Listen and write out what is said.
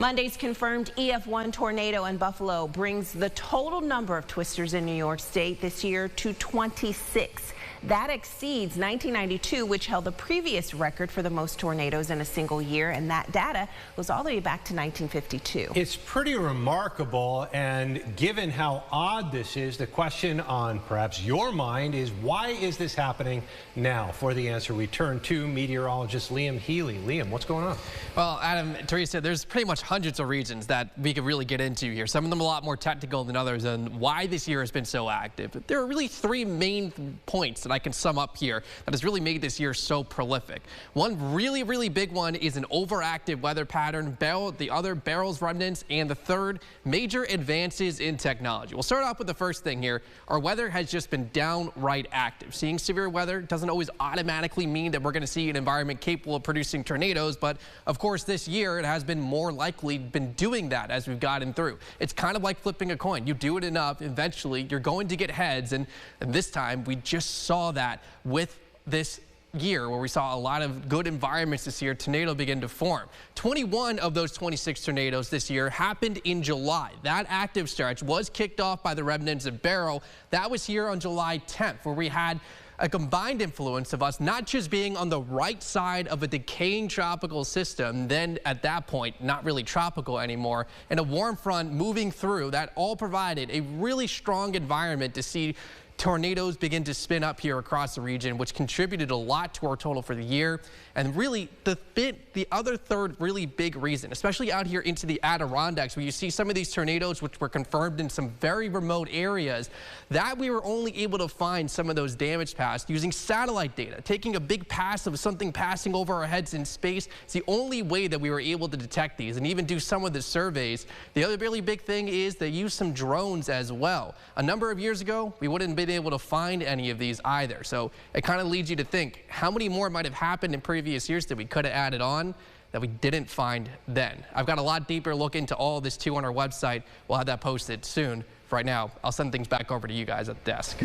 Monday's confirmed EF1 tornado in Buffalo brings the total number of twisters in New York State this year to 26. That exceeds 1992, which held the previous record for the most tornadoes in a single year, and that data goes all the way back to 1952. It's pretty remarkable, and given how odd this is, the question on perhaps your mind is, why is this happening now? For the answer, we turn to meteorologist Liam Healy. Liam, what's going on? Well, Adam, Teresa, there's pretty much hundreds of reasons that we could really get into here. Some of them a lot more technical than others, and why this year has been so active. But there are really three main points that I can sum up here that has really made this year so prolific. One really big one is an overactive weather pattern, the other Barrel's remnants, and the third, major advances in technology. We'll start off with the first thing here. Our weather has just been downright active. Seeing severe weather doesn't always automatically mean that we're going to see an environment capable of producing tornadoes, but of course this year it has been more likely been doing that as we've gotten through. It's kind of like flipping a coin. You do it enough, eventually you're going to get heads, and this time we just saw that with this year where we saw a lot of good environments this year. Tornado begin to form. 21 of those 26 tornadoes this year happened in July. That active stretch was kicked off by the remnants of Beryl. That was here on July 10th, where we had a combined influence of us not just being on the right side of a decaying tropical system, then at that point not really tropical anymore, and a warm front moving through. That all provided a really strong environment to see tornadoes begin to spin up here across the region, which contributed a lot to our total for the year. And really the other third really big reason, especially out here into the Adirondacks, where you see some of these tornadoes which were confirmed in some very remote areas, that we were only able to find some of those damage paths using satellite data. Taking a big pass of something passing over our heads in space, it's the only way that we were able to detect these and even do some of the surveys. The other really big thing is they use some drones as well. A number of years ago, we wouldn't have been able to find any of these either. So it kind of leads you to think, how many more might have happened in previous years that we could have added on that we didn't find then? I've got a lot deeper look into all this too on our website. We'll have that posted soon. For right now, I'll send things back over to you guys at the desk.